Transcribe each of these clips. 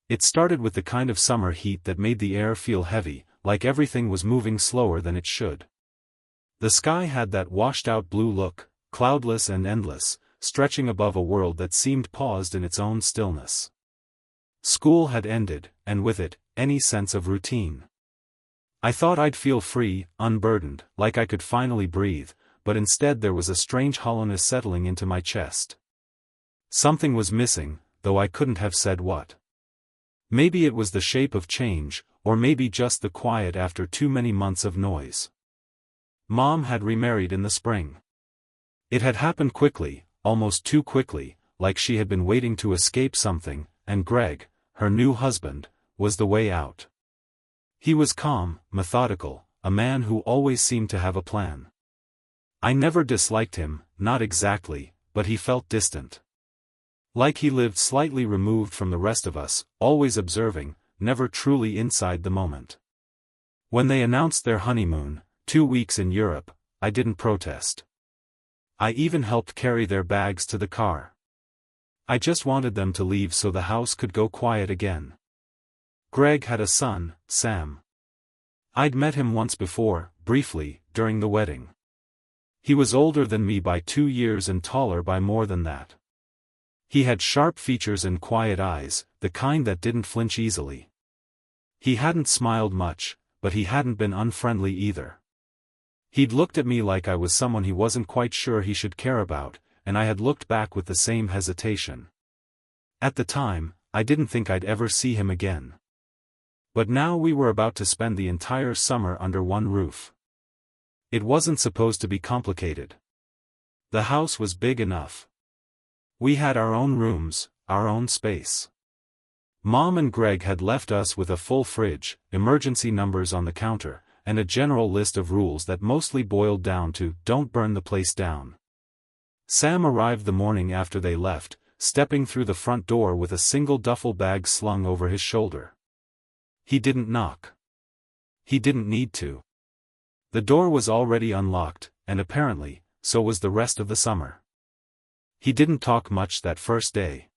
It started with the kind of summer heat that made the air feel heavy, like everything was moving slower than it should. The sky had that washed-out blue look, cloudless and endless, stretching above a world that seemed paused in its own stillness. School had ended, and with it, any sense of routine. I thought I'd feel free, unburdened, like I could finally breathe, but instead there was a strange hollowness settling into my chest. Something was missing, though I couldn't have said what. Maybe it was the shape of change, or maybe just the quiet after too many months of noise. Mom had remarried in the spring. It had happened quickly, almost too quickly, like she had been waiting to escape something, and Greg, her new husband, was the way out. He was calm, methodical, a man who always seemed to have a plan. I never disliked him, not exactly, but he felt distant. Like he lived slightly removed from the rest of us, always observing, never truly inside the moment. When they announced their honeymoon, 2 weeks in Europe, I didn't protest. I even helped carry their bags to the car. I just wanted them to leave so the house could go quiet again. Greg had a son, Sam. I'd met him once before, briefly, during the wedding. He was older than me by 2 years and taller by more than that. He had sharp features and quiet eyes, the kind that didn't flinch easily. He hadn't smiled much, but he hadn't been unfriendly either. He'd looked at me like I was someone he wasn't quite sure he should care about, and I had looked back with the same hesitation. At the time, I didn't think I'd ever see him again. But now we were about to spend the entire summer under one roof. It wasn't supposed to be complicated. The house was big enough. We had our own rooms, our own space. Mom and Greg had left us with a full fridge, emergency numbers on the counter, and a general list of rules that mostly boiled down to, don't burn the place down. Sam arrived the morning after they left, stepping through the front door with a single duffel bag slung over his shoulder. He didn't knock. He didn't need to. The door was already unlocked, and apparently, so was the rest of the summer. He didn't talk much that first day.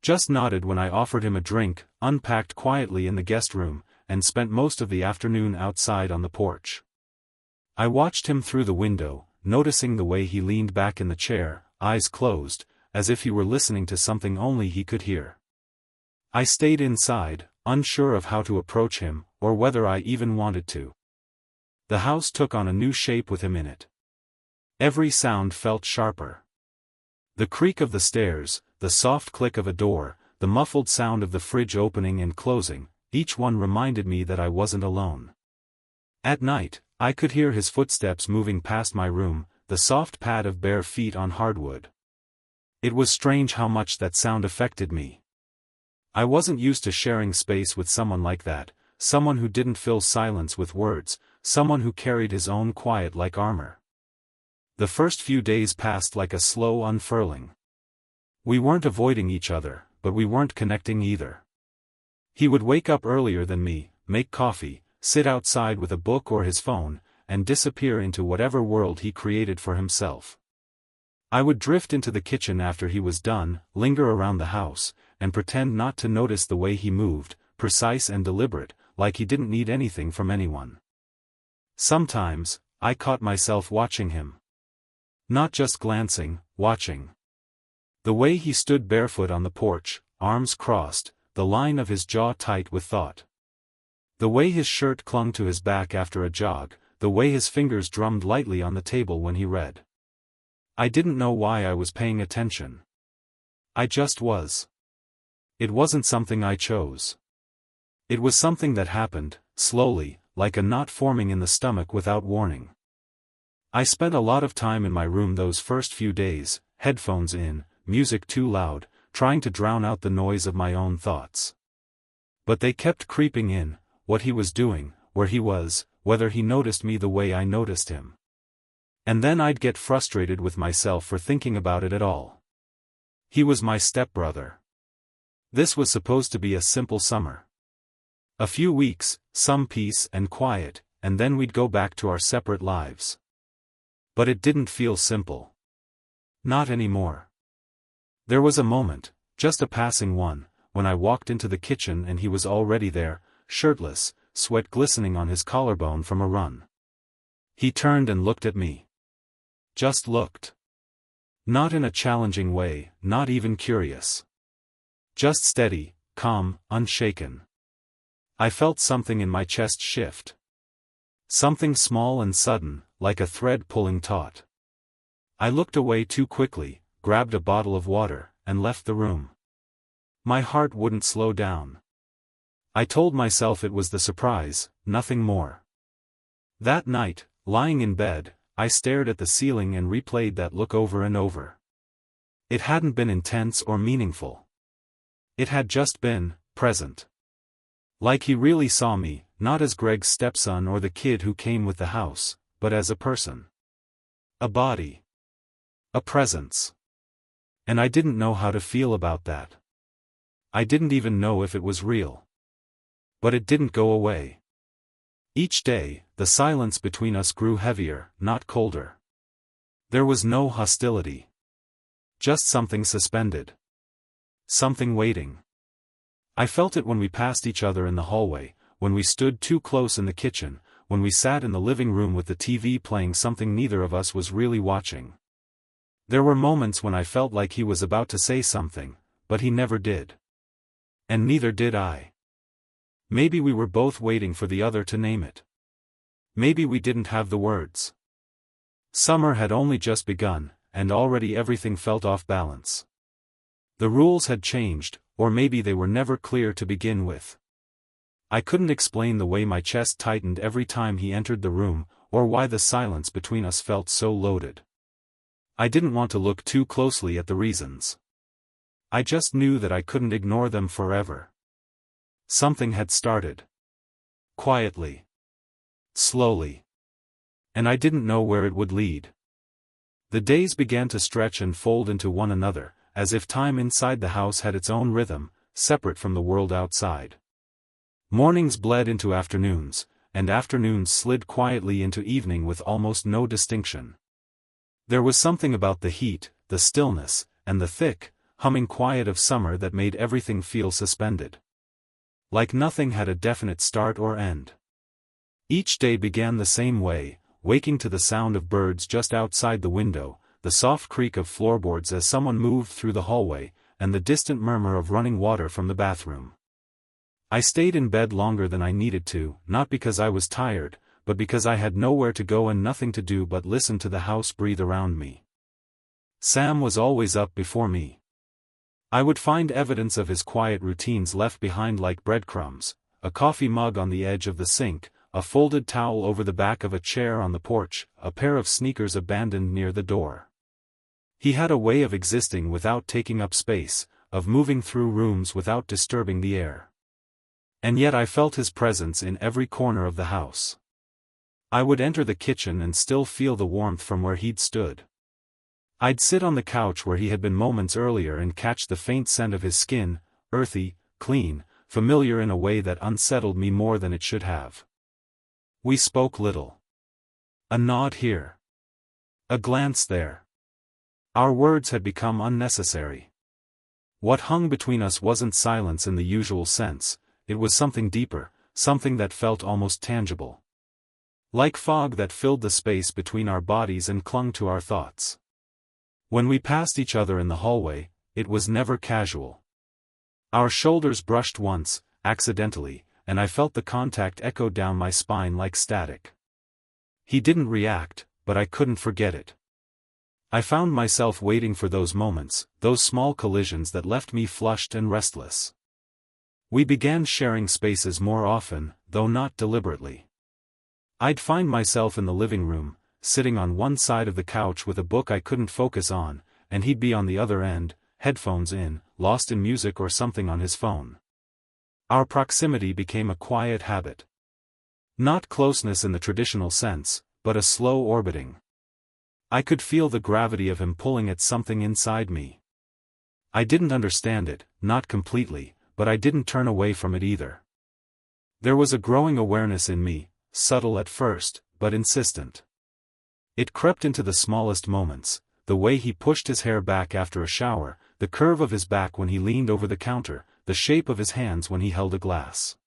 Just nodded when I offered him a drink, unpacked quietly in the guest room, and spent most of the afternoon outside on the porch. I watched him through the window, noticing the way he leaned back in the chair, eyes closed, as if he were listening to something only he could hear. I stayed inside, unsure of how to approach him, or whether I even wanted to. The house took on a new shape with him in it. Every sound felt sharper. The creak of the stairs, the soft click of a door, the muffled sound of the fridge opening and closing, each one reminded me that I wasn't alone. At night, I could hear his footsteps moving past my room, the soft pad of bare feet on hardwood. It was strange how much that sound affected me. I wasn't used to sharing space with someone like that, someone who didn't fill silence with words, someone who carried his own quiet like armor. The first few days passed like a slow unfurling. We weren't avoiding each other, but we weren't connecting either. He would wake up earlier than me, make coffee, sit outside with a book or his phone, and disappear into whatever world he created for himself. I would drift into the kitchen after he was done, linger around the house, and pretend not to notice the way he moved, precise and deliberate, like he didn't need anything from anyone. Sometimes, I caught myself watching him. Not just glancing, watching. The way he stood barefoot on the porch, arms crossed, the line of his jaw tight with thought. The way his shirt clung to his back after a jog, the way his fingers drummed lightly on the table when he read. I didn't know why I was paying attention. I just was. It wasn't something I chose. It was something that happened, slowly, like a knot forming in the stomach without warning. I spent a lot of time in my room those first few days, headphones in, music too loud, trying to drown out the noise of my own thoughts. But they kept creeping in, what he was doing, where he was, whether he noticed me the way I noticed him. And then I'd get frustrated with myself for thinking about it at all. He was my stepbrother. This was supposed to be a simple summer. A few weeks, some peace and quiet, and then we'd go back to our separate lives. But it didn't feel simple. Not anymore. There was a moment, just a passing one, when I walked into the kitchen and he was already there, shirtless, sweat glistening on his collarbone from a run. He turned and looked at me. Just looked. Not in a challenging way, not even curious. Just steady, calm, unshaken. I felt something in my chest shift. Something small and sudden, like a thread pulling taut. I looked away too quickly, grabbed a bottle of water, and left the room. My heart wouldn't slow down. I told myself it was the surprise, nothing more. That night, lying in bed, I stared at the ceiling and replayed that look over and over. It hadn't been intense or meaningful. It had just been present. Like he really saw me, not as Greg's stepson or the kid who came with the house, but as a person. A body. A presence. And I didn't know how to feel about that. I didn't even know if it was real. But it didn't go away. Each day, the silence between us grew heavier, not colder. There was no hostility. Just something suspended. Something waiting. I felt it when we passed each other in the hallway, when we stood too close in the kitchen, when we sat in the living room with the TV playing something neither of us was really watching. There were moments when I felt like he was about to say something, but he never did. And neither did I. Maybe we were both waiting for the other to name it. Maybe we didn't have the words. Summer had only just begun, and already everything felt off balance. The rules had changed, or maybe they were never clear to begin with. I couldn't explain the way my chest tightened every time he entered the room, or why the silence between us felt so loaded. I didn't want to look too closely at the reasons. I just knew that I couldn't ignore them forever. Something had started. Quietly. Slowly. And I didn't know where it would lead. The days began to stretch and fold into one another, as if time inside the house had its own rhythm, separate from the world outside. Mornings bled into afternoons, and afternoons slid quietly into evening with almost no distinction. There was something about the heat, the stillness, and the thick, humming quiet of summer that made everything feel suspended. Like nothing had a definite start or end. Each day began the same way, waking to the sound of birds just outside the window, the soft creak of floorboards as someone moved through the hallway, and the distant murmur of running water from the bathroom. I stayed in bed longer than I needed to, not because I was tired, but because I had nowhere to go and nothing to do but listen to the house breathe around me. Sam was always up before me. I would find evidence of his quiet routines left behind like breadcrumbs, a coffee mug on the edge of the sink, a folded towel over the back of a chair on the porch, a pair of sneakers abandoned near the door. He had a way of existing without taking up space, of moving through rooms without disturbing the air. And yet I felt his presence in every corner of the house. I would enter the kitchen and still feel the warmth from where he'd stood. I'd sit on the couch where he had been moments earlier and catch the faint scent of his skin, earthy, clean, familiar in a way that unsettled me more than it should have. We spoke little. A nod here. A glance there. Our words had become unnecessary. What hung between us wasn't silence in the usual sense, it was something deeper, something that felt almost tangible. Like fog that filled the space between our bodies and clung to our thoughts. When we passed each other in the hallway, it was never casual. Our shoulders brushed once, accidentally, and I felt the contact echo down my spine like static. He didn't react, but I couldn't forget it. I found myself waiting for those moments, those small collisions that left me flushed and restless. We began sharing spaces more often, though not deliberately. I'd find myself in the living room, sitting on one side of the couch with a book I couldn't focus on, and he'd be on the other end, headphones in, lost in music or something on his phone. Our proximity became a quiet habit. Not closeness in the traditional sense, but a slow orbiting. I could feel the gravity of him pulling at something inside me. I didn't understand it, not completely, but I didn't turn away from it either. There was a growing awareness in me, subtle at first, but insistent. It crept into the smallest moments, the way he pushed his hair back after a shower, the curve of his back when he leaned over the counter, the the shape of his hands when he held a glass.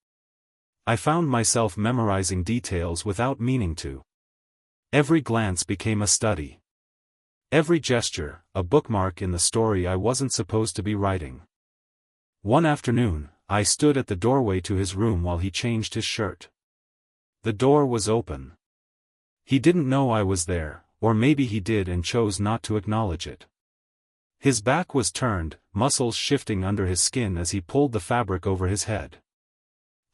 I found myself memorizing details without meaning to. Every glance became a study. Every gesture, a bookmark in the story I wasn't supposed to be writing. One afternoon, I stood at the doorway to his room while he changed his shirt. The door was open. He didn't know I was there, or maybe he did and chose not to acknowledge it. His back was turned, muscles shifting under his skin as he pulled the fabric over his head.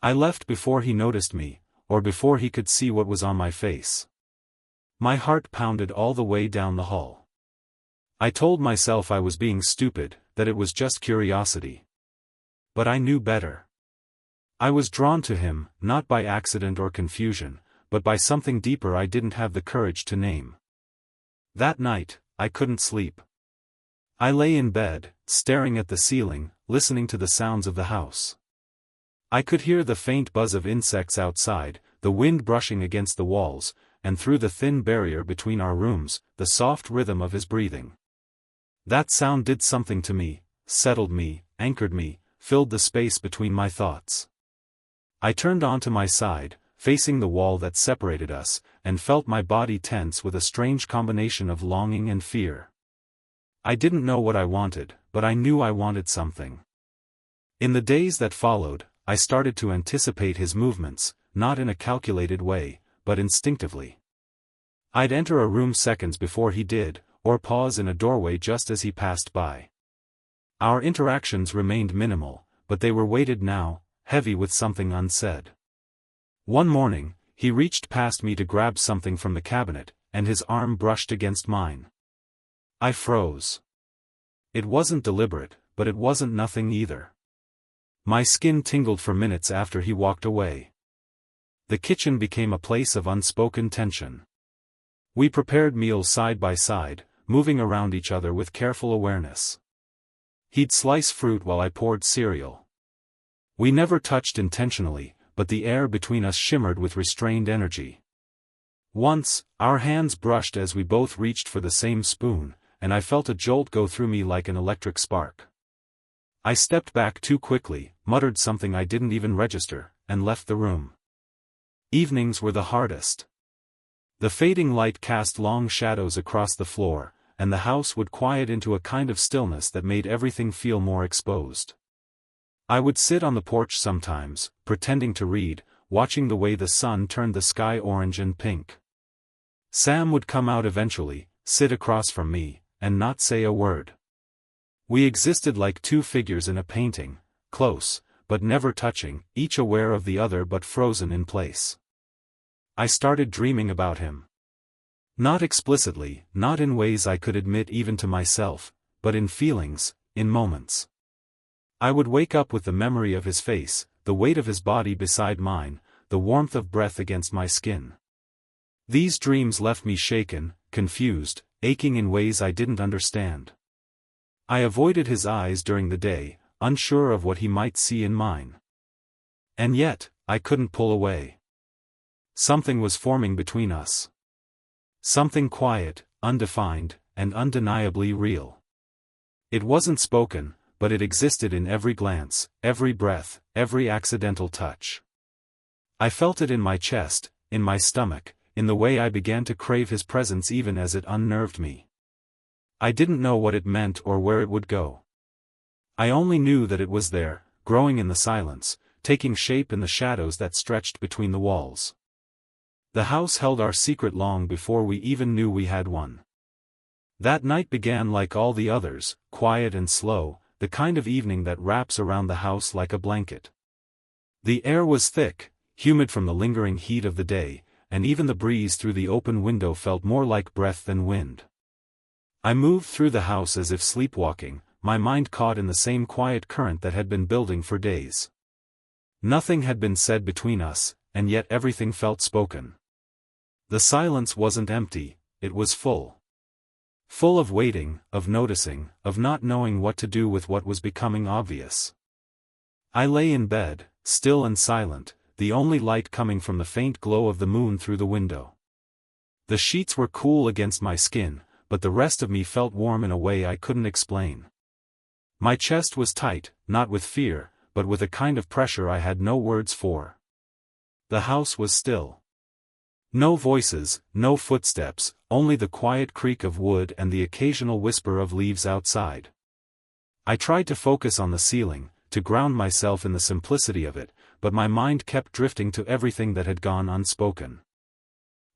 I left before he noticed me, or before he could see what was on my face. My heart pounded all the way down the hall. I told myself I was being stupid, that it was just curiosity. But I knew better. I was drawn to him, not by accident or confusion, but by something deeper I didn't have the courage to name. That night, I couldn't sleep. I lay in bed, staring at the ceiling, listening to the sounds of the house. I could hear the faint buzz of insects outside, the wind brushing against the walls, and through the thin barrier between our rooms, the soft rhythm of his breathing. That sound did something to me, settled me, anchored me, filled the space between my thoughts. I turned onto my side, facing the wall that separated us, and felt my body tense with a strange combination of longing and fear. I didn't know what I wanted, but I knew I wanted something. In the days that followed, I started to anticipate his movements, not in a calculated way, but instinctively. I'd enter a room seconds before he did, or pause in a doorway just as he passed by. Our interactions remained minimal, but they were weighted now, heavy with something unsaid. One morning, he reached past me to grab something from the cabinet, and his arm brushed against mine. I froze. It wasn't deliberate, but it wasn't nothing either. My skin tingled for minutes after he walked away. The kitchen became a place of unspoken tension. We prepared meals side by side, moving around each other with careful awareness. He'd slice fruit while I poured cereal. We never touched intentionally, but the air between us shimmered with restrained energy. Once, our hands brushed as we both reached for the same spoon, and I felt a jolt go through me like an electric spark. I stepped back too quickly, muttered something I didn't even register, and left the room. Evenings were the hardest. The fading light cast long shadows across the floor, and the house would quiet into a kind of stillness that made everything feel more exposed. I would sit on the porch sometimes, pretending to read, watching the way the sun turned the sky orange and pink. Sam would come out eventually, sit across from me, and not say a word. We existed like two figures in a painting, close, but never touching, each aware of the other but frozen in place. I started dreaming about him. Not explicitly, not in ways I could admit even to myself, but in feelings, in moments. I would wake up with the memory of his face, the weight of his body beside mine, the warmth of breath against my skin. These dreams left me shaken, confused, aching in ways I didn't understand. I avoided his eyes during the day, unsure of what he might see in mine. And yet, I couldn't pull away. Something was forming between us. Something quiet, undefined, and undeniably real. It wasn't spoken, but it existed in every glance, every breath, every accidental touch. I felt it in my chest, in my stomach, in the way I began to crave his presence even as it unnerved me. I didn't know what it meant or where it would go. I only knew that it was there, growing in the silence, taking shape in the shadows that stretched between the walls. The house held our secret long before we even knew we had one. That night began like all the others, quiet and slow, the kind of evening that wraps around the house like a blanket. The air was thick, humid from the lingering heat of the day, and even the breeze through the open window felt more like breath than wind. I moved through the house as if sleepwalking, my mind caught in the same quiet current that had been building for days. Nothing had been said between us, and yet everything felt spoken. The silence wasn't empty, it was full. Full of waiting, of noticing, of not knowing what to do with what was becoming obvious. I lay in bed, still and silent, the only light coming from the faint glow of the moon through the window. The sheets were cool against my skin, but the rest of me felt warm in a way I couldn't explain. My chest was tight, not with fear, but with a kind of pressure I had no words for. The house was still. No voices, no footsteps, only the quiet creak of wood and the occasional whisper of leaves outside. I tried to focus on the ceiling, to ground myself in the simplicity of it, but my mind kept drifting to everything that had gone unspoken.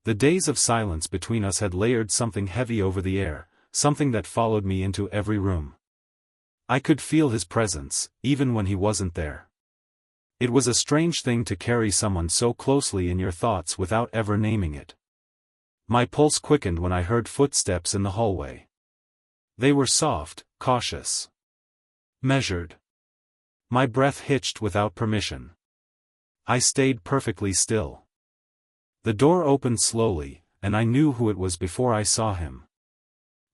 The days of silence between us had layered something heavy over the air, something that followed me into every room. I could feel his presence, even when he wasn't there. It was a strange thing to carry someone so closely in your thoughts without ever naming it. My pulse quickened when I heard footsteps in the hallway. They were soft, cautious, measured. My breath hitched without permission. I stayed perfectly still. The door opened slowly, and I knew who it was before I saw him.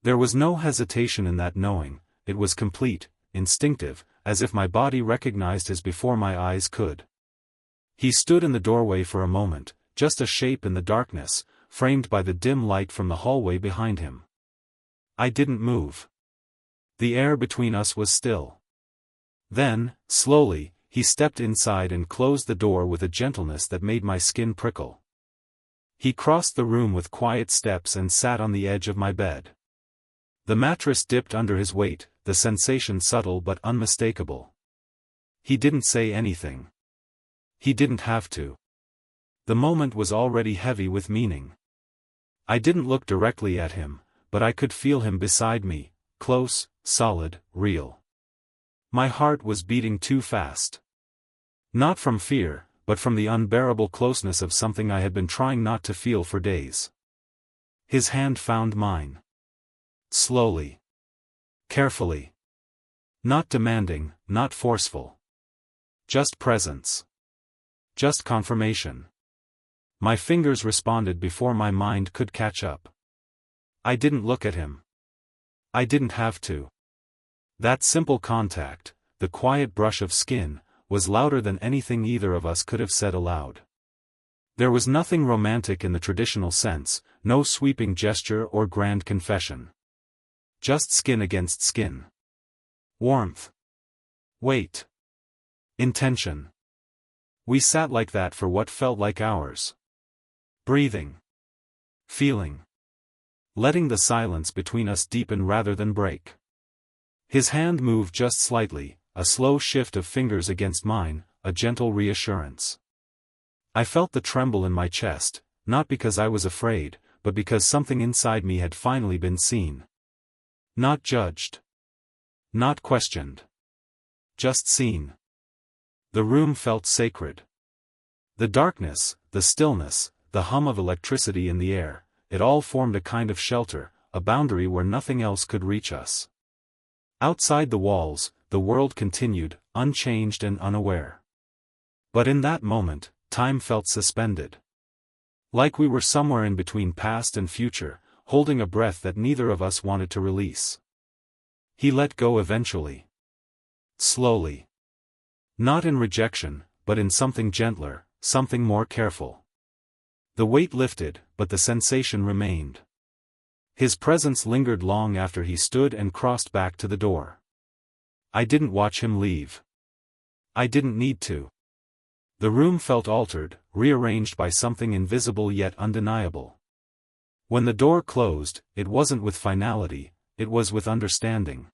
There was no hesitation in that knowing, it was complete, instinctive, as if my body recognized his before my eyes could. He stood in the doorway for a moment, just a shape in the darkness, framed by the dim light from the hallway behind him. I didn't move. The air between us was still. Then, slowly, he stepped inside and closed the door with a gentleness that made my skin prickle. He crossed the room with quiet steps and sat on the edge of my bed. The mattress dipped under his weight, the sensation subtle but unmistakable. He didn't say anything. He didn't have to. The moment was already heavy with meaning. I didn't look directly at him, but I could feel him beside me, close, solid, real. My heart was beating too fast. Not from fear, but from the unbearable closeness of something I had been trying not to feel for days. His hand found mine. Slowly. Carefully. Not demanding, not forceful. Just presence. Just confirmation. My fingers responded before my mind could catch up. I didn't look at him. I didn't have to. That simple contact, the quiet brush of skin, was louder than anything either of us could have said aloud. There was nothing romantic in the traditional sense, no sweeping gesture or grand confession. Just skin against skin. Warmth. Weight. Intention. We sat like that for what felt like hours. Breathing. Feeling. Letting the silence between us deepen rather than break. His hand moved just slightly, a slow shift of fingers against mine, a gentle reassurance. I felt the tremble in my chest, not because I was afraid, but because something inside me had finally been seen. Not judged. Not questioned. Just seen. The room felt sacred. The darkness, the stillness, the hum of electricity in the air, it all formed a kind of shelter, a boundary where nothing else could reach us. Outside the walls, the world continued, unchanged and unaware. But in that moment, time felt suspended. Like we were somewhere in between past and future, holding a breath that neither of us wanted to release. He let go eventually. Slowly. Not in rejection, but in something gentler, something more careful. The weight lifted, but the sensation remained. His presence lingered long after he stood and crossed back to the door. I didn't watch him leave. I didn't need to. The room felt altered, rearranged by something invisible yet undeniable. When the door closed, it wasn't with finality, it was with understanding.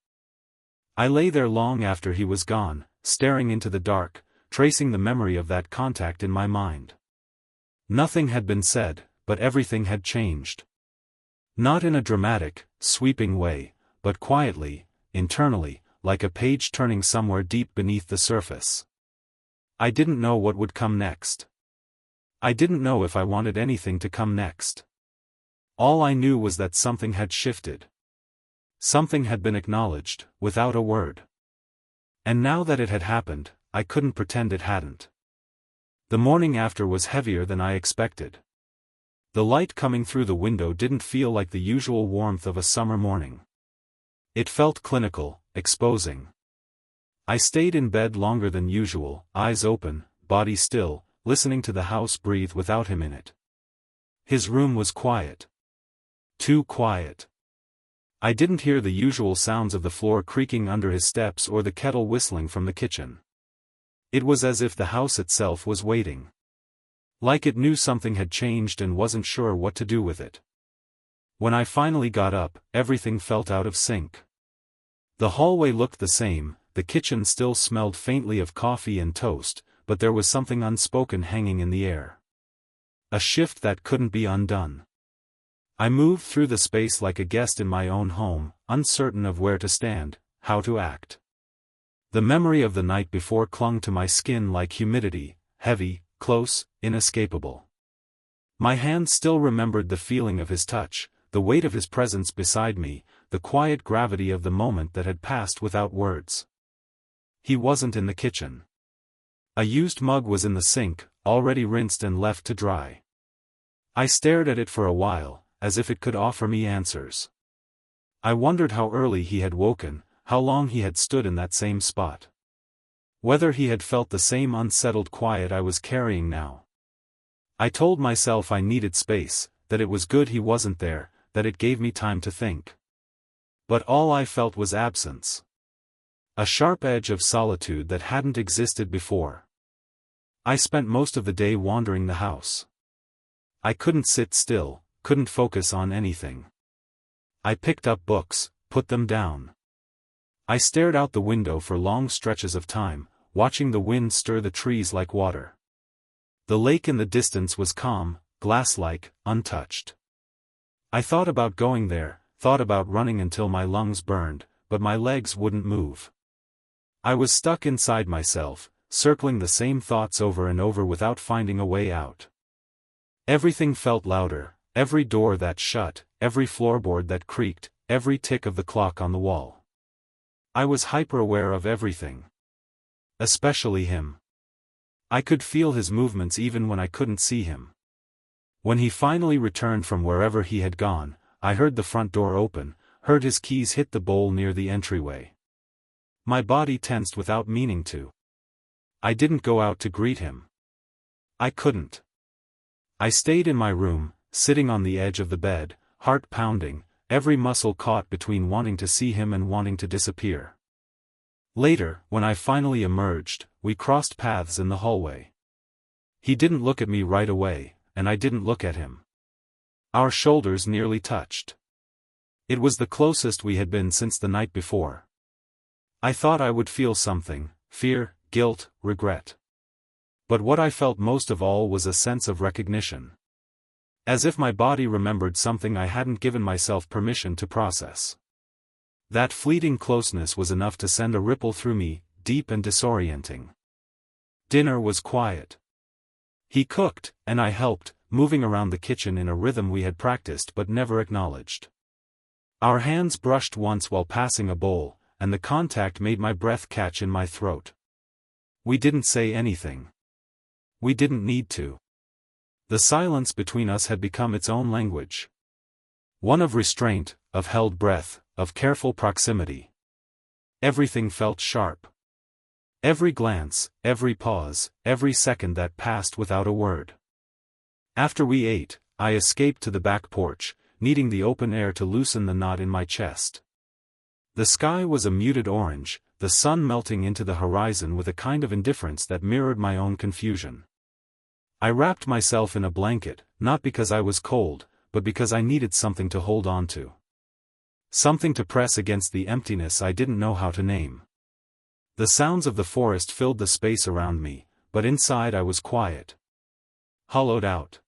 I lay there long after he was gone, staring into the dark, tracing the memory of that contact in my mind. Nothing had been said, but everything had changed. Not in a dramatic, sweeping way, but quietly, internally, like a page turning somewhere deep beneath the surface. I didn't know what would come next. I didn't know if I wanted anything to come next. All I knew was that something had shifted. Something had been acknowledged, without a word. And now that it had happened, I couldn't pretend it hadn't. The morning after was heavier than I expected. The light coming through the window didn't feel like the usual warmth of a summer morning. It felt clinical, exposing. I stayed in bed longer than usual, eyes open, body still, listening to the house breathe without him in it. His room was quiet. Too quiet. I didn't hear the usual sounds of the floor creaking under his steps or the kettle whistling from the kitchen. It was as if the house itself was waiting. Like it knew something had changed and wasn't sure what to do with it. When I finally got up, everything felt out of sync. The hallway looked the same, the kitchen still smelled faintly of coffee and toast, but there was something unspoken hanging in the air. A shift that couldn't be undone. I moved through the space like a guest in my own home, uncertain of where to stand, how to act. The memory of the night before clung to my skin like humidity, heavy, close, inescapable. My hand still remembered the feeling of his touch, the weight of his presence beside me, the quiet gravity of the moment that had passed without words. He wasn't in the kitchen. A used mug was in the sink, already rinsed and left to dry. I stared at it for a while, as if it could offer me answers. I wondered how early he had woken, how long he had stood in that same spot. Whether he had felt the same unsettled quiet I was carrying now. I told myself I needed space, that it was good he wasn't there, that it gave me time to think. But all I felt was absence. A sharp edge of solitude that hadn't existed before. I spent most of the day wandering the house. I couldn't sit still, couldn't focus on anything. I picked up books, put them down. I stared out the window for long stretches of time, watching the wind stir the trees like water. The lake in the distance was calm, glass-like, untouched. I thought about going there, thought about running until my lungs burned, but my legs wouldn't move. I was stuck inside myself, circling the same thoughts over and over without finding a way out. Everything felt louder, every door that shut, every floorboard that creaked, every tick of the clock on the wall. I was hyper-aware of everything. Especially him. I could feel his movements even when I couldn't see him. When he finally returned from wherever he had gone, I heard the front door open, heard his keys hit the bowl near the entryway. My body tensed without meaning to. I didn't go out to greet him. I couldn't. I stayed in my room, sitting on the edge of the bed, heart pounding, every muscle caught between wanting to see him and wanting to disappear. Later, when I finally emerged, we crossed paths in the hallway. He didn't look at me right away, and I didn't look at him. Our shoulders nearly touched. It was the closest we had been since the night before. I thought I would feel something, fear, guilt, regret. But what I felt most of all was a sense of recognition. As if my body remembered something I hadn't given myself permission to process. That fleeting closeness was enough to send a ripple through me, deep and disorienting. Dinner was quiet. He cooked, and I helped, moving around the kitchen in a rhythm we had practiced but never acknowledged. Our hands brushed once while passing a bowl, and the contact made my breath catch in my throat. We didn't say anything. We didn't need to. The silence between us had become its own language. One of restraint, of held breath, of careful proximity. Everything felt sharp. Every glance, every pause, every second that passed without a word. After we ate, I escaped to the back porch, needing the open air to loosen the knot in my chest. The sky was a muted orange, the sun melting into the horizon with a kind of indifference that mirrored my own confusion. I wrapped myself in a blanket, not because I was cold, but because I needed something to hold on to. Something to press against the emptiness I didn't know how to name. The sounds of the forest filled the space around me, but inside I was quiet. Hollowed out.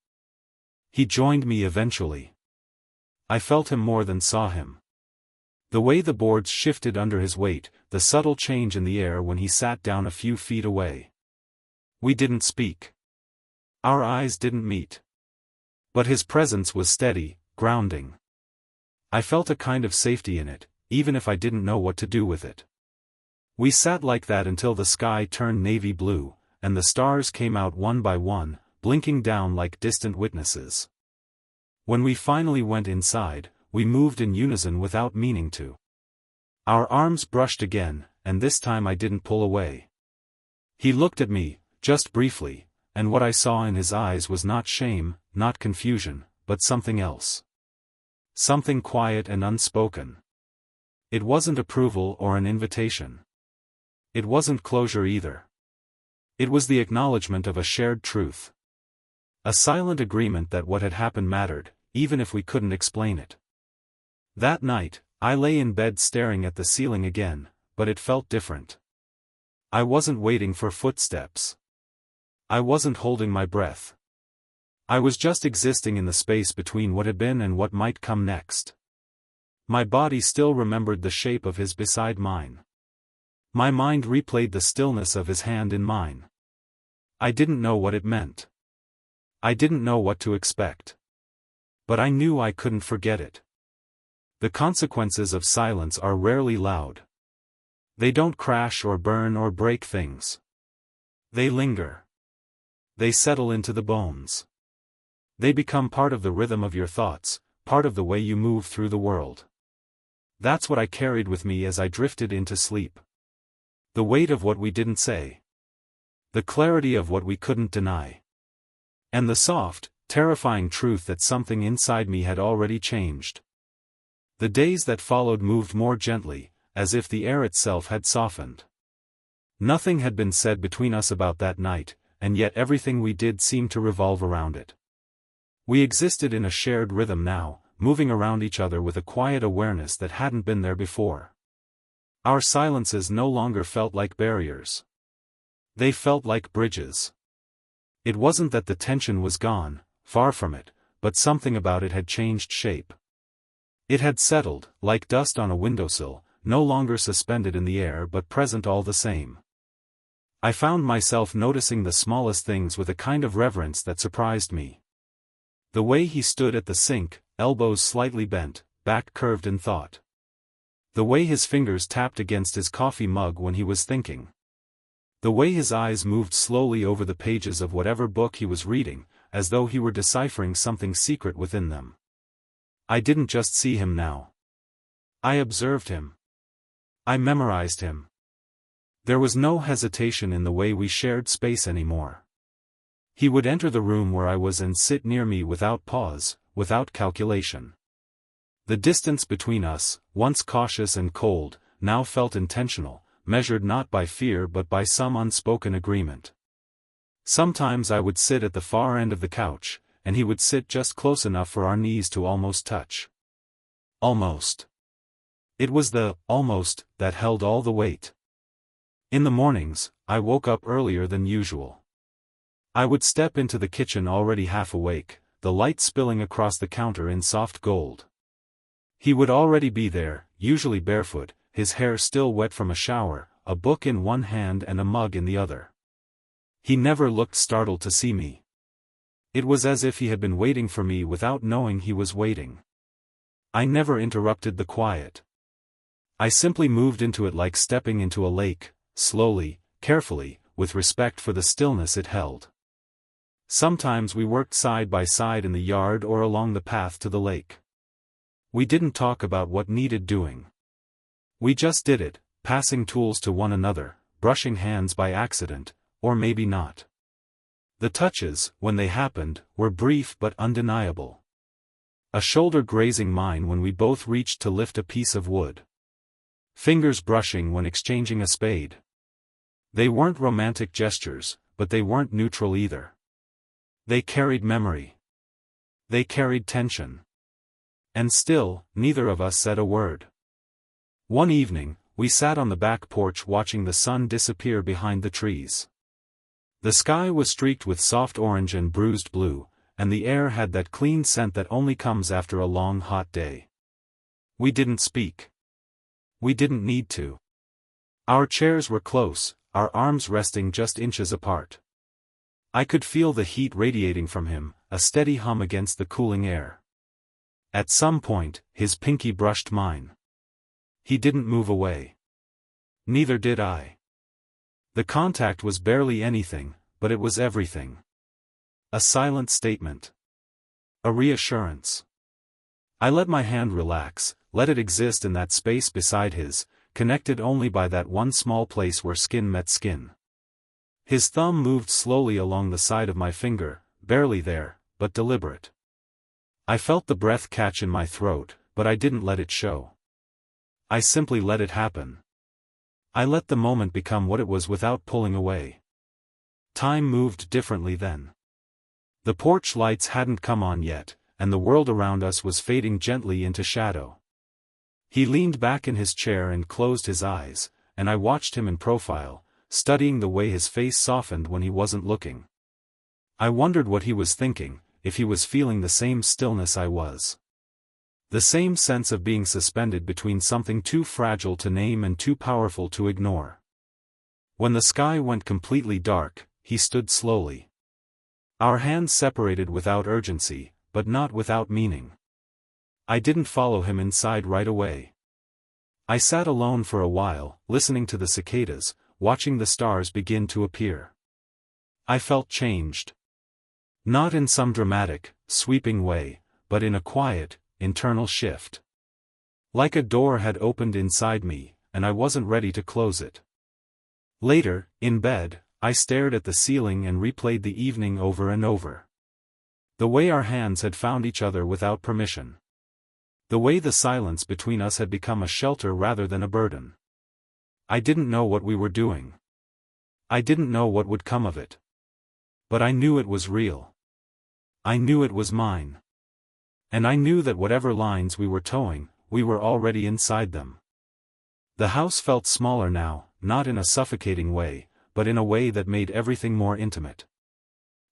He joined me eventually. I felt him more than saw him. The way the boards shifted under his weight, the subtle change in the air when he sat down a few feet away. We didn't speak. Our eyes didn't meet. But his presence was steady, grounding. I felt a kind of safety in it, even if I didn't know what to do with it. We sat like that until the sky turned navy blue, and the stars came out one by one, blinking down like distant witnesses. When we finally went inside, we moved in unison without meaning to. Our arms brushed again, and this time I didn't pull away. He looked at me, just briefly, and what I saw in his eyes was not shame, not confusion, but something else. Something quiet and unspoken. It wasn't approval or an invitation. It wasn't closure either. It was the acknowledgement of a shared truth. A silent agreement that what had happened mattered, even if we couldn't explain it. That night, I lay in bed staring at the ceiling again, but it felt different. I wasn't waiting for footsteps. I wasn't holding my breath. I was just existing in the space between what had been and what might come next. My body still remembered the shape of his beside mine. My mind replayed the stillness of his hand in mine. I didn't know what it meant. I didn't know what to expect. But I knew I couldn't forget it. The consequences of silence are rarely loud. They don't crash or burn or break things. They linger. They settle into the bones. They become part of the rhythm of your thoughts, part of the way you move through the world. That's what I carried with me as I drifted into sleep. The weight of what we didn't say. The clarity of what we couldn't deny. And the soft, terrifying truth that something inside me had already changed. The days that followed moved more gently, as if the air itself had softened. Nothing had been said between us about that night, and yet everything we did seemed to revolve around it. We existed in a shared rhythm now, moving around each other with a quiet awareness that hadn't been there before. Our silences no longer felt like barriers. They felt like bridges. It wasn't that the tension was gone, far from it, but something about it had changed shape. It had settled, like dust on a windowsill, no longer suspended in the air but present all the same. I found myself noticing the smallest things with a kind of reverence that surprised me. The way he stood at the sink, elbows slightly bent, back curved in thought. The way his fingers tapped against his coffee mug when he was thinking. The way his eyes moved slowly over the pages of whatever book he was reading, as though he were deciphering something secret within them. I didn't just see him now. I observed him. I memorized him. There was no hesitation in the way we shared space anymore. He would enter the room where I was and sit near me without pause, without calculation. The distance between us, once cautious and cold, now felt intentional, measured not by fear but by some unspoken agreement. Sometimes I would sit at the far end of the couch, and he would sit just close enough for our knees to almost touch. Almost. It was the almost that held all the weight. In the mornings, I woke up earlier than usual. I would step into the kitchen already half awake, the light spilling across the counter in soft gold. He would already be there, usually barefoot, his hair still wet from a shower, a book in one hand and a mug in the other. He never looked startled to see me. It was as if he had been waiting for me without knowing he was waiting. I never interrupted the quiet. I simply moved into it like stepping into a lake, slowly, carefully, with respect for the stillness it held. Sometimes we worked side by side in the yard or along the path to the lake. We didn't talk about what needed doing. We just did it, passing tools to one another, brushing hands by accident, or maybe not. The touches, when they happened, were brief but undeniable. A shoulder grazing mine when we both reached to lift a piece of wood. Fingers brushing when exchanging a spade. They weren't romantic gestures, but they weren't neutral either. They carried memory. They carried tension. And still, neither of us said a word. One evening, we sat on the back porch watching the sun disappear behind the trees. The sky was streaked with soft orange and bruised blue, and the air had that clean scent that only comes after a long hot day. We didn't speak. We didn't need to. Our chairs were close, our arms resting just inches apart. I could feel the heat radiating from him, a steady hum against the cooling air. At some point, his pinky brushed mine. He didn't move away. Neither did I. The contact was barely anything, but it was everything. A silent statement. A reassurance. I let my hand relax, let it exist in that space beside his, connected only by that one small place where skin met skin. His thumb moved slowly along the side of my finger, barely there, but deliberate. I felt the breath catch in my throat, but I didn't let it show. I simply let it happen. I let the moment become what it was without pulling away. Time moved differently then. The porch lights hadn't come on yet, and the world around us was fading gently into shadow. He leaned back in his chair and closed his eyes, and I watched him in profile, studying the way his face softened when he wasn't looking. I wondered what he was thinking, if he was feeling the same stillness I was. The same sense of being suspended between something too fragile to name and too powerful to ignore. When the sky went completely dark, he stood slowly. Our hands separated without urgency, but not without meaning. I didn't follow him inside right away. I sat alone for a while, listening to the cicadas, watching the stars begin to appear. I felt changed. Not in some dramatic, sweeping way, but in a quiet, internal shift. Like a door had opened inside me, and I wasn't ready to close it. Later, in bed, I stared at the ceiling and replayed the evening over and over. The way our hands had found each other without permission. The way the silence between us had become a shelter rather than a burden. I didn't know what we were doing. I didn't know what would come of it. But I knew it was real. I knew it was mine. And I knew that whatever lines we were towing, we were already inside them. The house felt smaller now, not in a suffocating way, but in a way that made everything more intimate.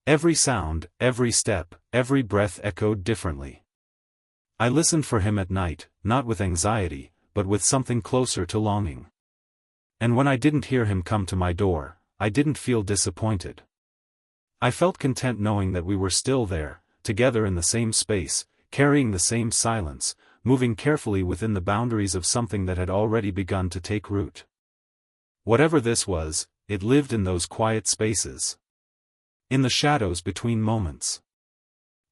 Every sound, every step, every breath echoed differently. I listened for him at night, not with anxiety, but with something closer to longing. And when I didn't hear him come to my door, I didn't feel disappointed. I felt content knowing that we were still there, together in the same space, carrying the same silence, moving carefully within the boundaries of something that had already begun to take root. Whatever this was, it lived in those quiet spaces. In the shadows between moments.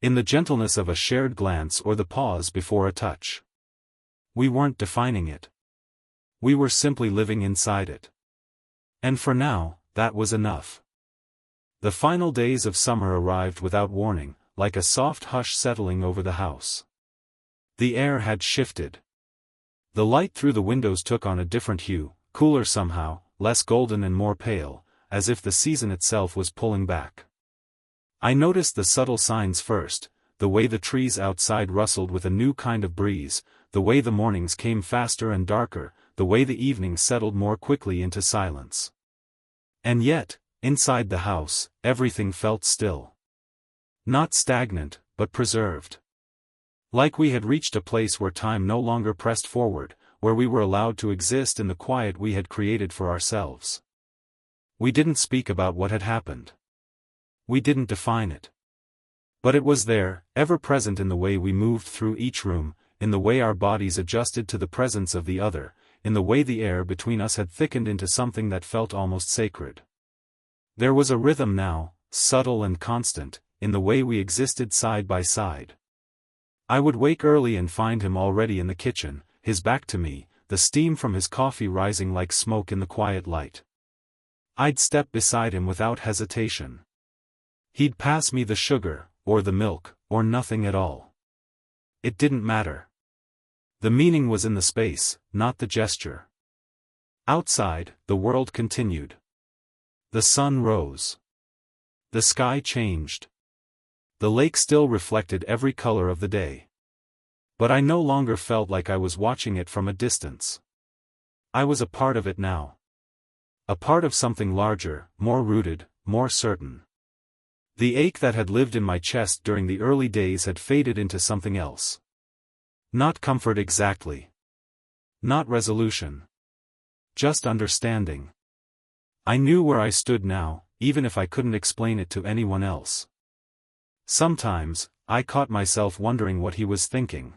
In the gentleness of a shared glance or the pause before a touch. We weren't defining it. We were simply living inside it. And for now, that was enough. The final days of summer arrived without warning, like a soft hush settling over the house. The air had shifted. The light through the windows took on a different hue, cooler somehow, less golden and more pale, as if the season itself was pulling back. I noticed the subtle signs first, the way the trees outside rustled with a new kind of breeze, the way the mornings came faster and darker, the way the evenings settled more quickly into silence. And yet, inside the house, everything felt still. Not stagnant, but preserved. Like we had reached a place where time no longer pressed forward, where we were allowed to exist in the quiet we had created for ourselves. We didn't speak about what had happened. We didn't define it. But it was there, ever present in the way we moved through each room, in the way our bodies adjusted to the presence of the other, in the way the air between us had thickened into something that felt almost sacred. There was a rhythm now, subtle and constant, in the way we existed side by side. I would wake early and find him already in the kitchen, his back to me, the steam from his coffee rising like smoke in the quiet light. I'd step beside him without hesitation. He'd pass me the sugar, or the milk, or nothing at all. It didn't matter. The meaning was in the space, not the gesture. Outside, the world continued. The sun rose. The sky changed. The lake still reflected every color of the day. But I no longer felt like I was watching it from a distance. I was a part of it now. A part of something larger, more rooted, more certain. The ache that had lived in my chest during the early days had faded into something else. Not comfort exactly. Not resolution. Just understanding. I knew where I stood now, even if I couldn't explain it to anyone else. Sometimes, I caught myself wondering what he was thinking.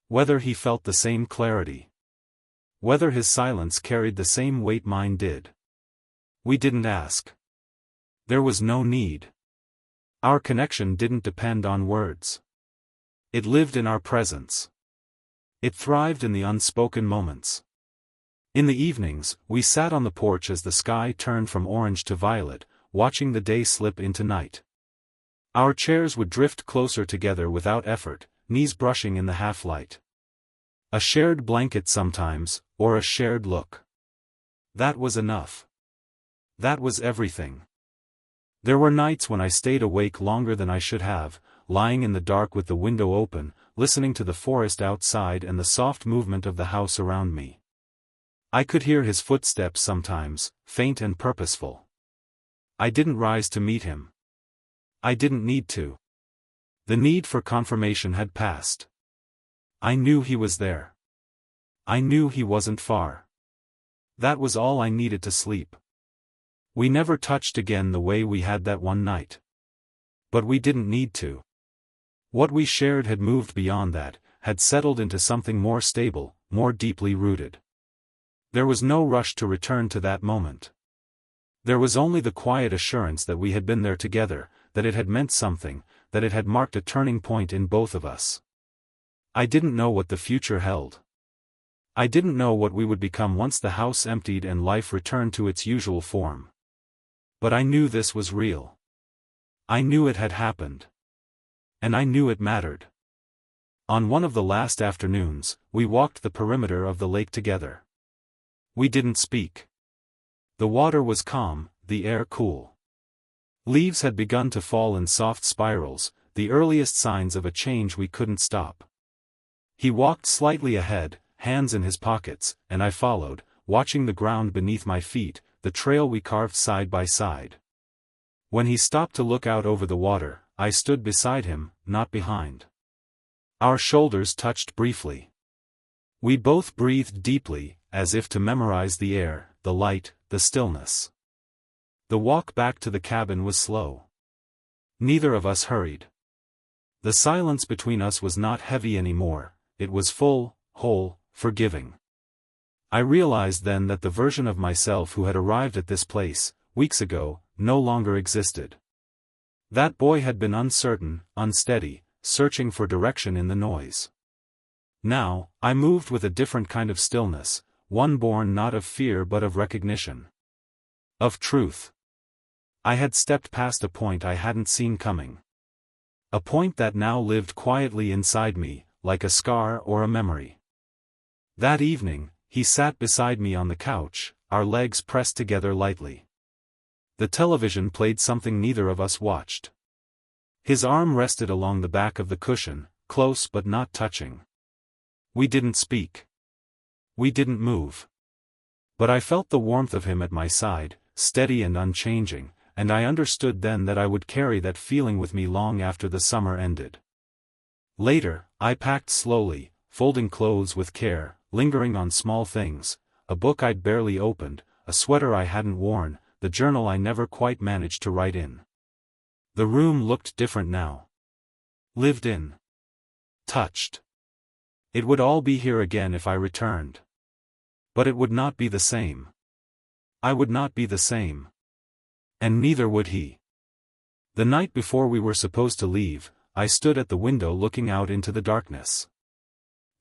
Whether he felt the same clarity. Whether his silence carried the same weight mine did. We didn't ask. There was no need. Our connection didn't depend on words. It lived in our presence. It thrived in the unspoken moments. In the evenings, we sat on the porch as the sky turned from orange to violet, watching the day slip into night. Our chairs would drift closer together without effort, knees brushing in the half-light. A shared blanket sometimes, or a shared look. That was enough. That was everything. There were nights when I stayed awake longer than I should have, lying in the dark with the window open, listening to the forest outside and the soft movement of the house around me. I could hear his footsteps sometimes, faint and purposeful. I didn't rise to meet him. I didn't need to. The need for confirmation had passed. I knew he was there. I knew he wasn't far. That was all I needed to sleep. We never touched again the way we had that one night. But we didn't need to. What we shared had moved beyond that, had settled into something more stable, more deeply rooted. There was no rush to return to that moment. There was only the quiet assurance that we had been there together, that it had meant something, that it had marked a turning point in both of us. I didn't know what the future held. I didn't know what we would become once the house emptied and life returned to its usual form. But I knew this was real. I knew it had happened. And I knew it mattered. On one of the last afternoons, we walked the perimeter of the lake together. We didn't speak. The water was calm, the air cool. Leaves had begun to fall in soft spirals, the earliest signs of a change we couldn't stop. He walked slightly ahead, hands in his pockets, and I followed, watching the ground beneath my feet, the trail we carved side by side. When he stopped to look out over the water, I stood beside him, not behind. Our shoulders touched briefly. We both breathed deeply, as if to memorize the air, the light, the stillness. The walk back to the cabin was slow. Neither of us hurried. The silence between us was not heavy anymore, it was full, whole, forgiving. I realized then that the version of myself who had arrived at this place, weeks ago, no longer existed. That boy had been uncertain, unsteady, searching for direction in the noise. Now, I moved with a different kind of stillness, one born not of fear but of recognition. Of truth. I had stepped past a point I hadn't seen coming. A point that now lived quietly inside me, like a scar or a memory. That evening, he sat beside me on the couch, our legs pressed together lightly. The television played something neither of us watched. His arm rested along the back of the cushion, close but not touching. We didn't speak. We didn't move. But I felt the warmth of him at my side, steady and unchanging, and I understood then that I would carry that feeling with me long after the summer ended. Later, I packed slowly, folding clothes with care, lingering on small things, a book I'd barely opened, a sweater I hadn't worn, the journal I never quite managed to write in. The room looked different now. Lived in. Touched. It would all be here again if I returned. But it would not be the same. I would not be the same. And neither would he. The night before we were supposed to leave, I stood at the window looking out into the darkness.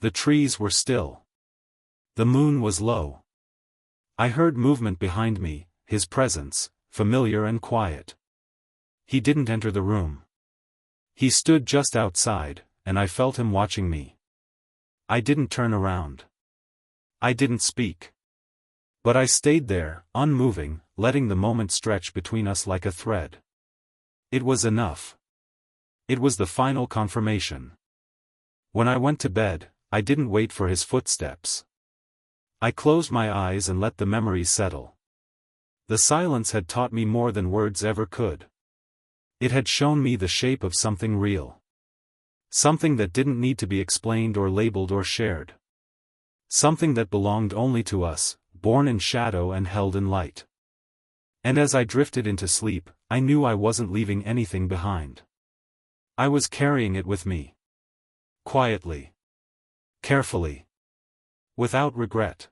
The trees were still. The moon was low. I heard movement behind me, his presence, familiar and quiet. He didn't enter the room. He stood just outside, and I felt him watching me. I didn't turn around. I didn't speak. But I stayed there, unmoving, letting the moment stretch between us like a thread. It was enough. It was the final confirmation. When I went to bed, I didn't wait for his footsteps. I closed my eyes and let the memories settle. The silence had taught me more than words ever could. It had shown me the shape of something real. Something that didn't need to be explained or labeled or shared. Something that belonged only to us, born in shadow and held in light. And as I drifted into sleep, I knew I wasn't leaving anything behind. I was carrying it with me. Quietly. Carefully. Without regret.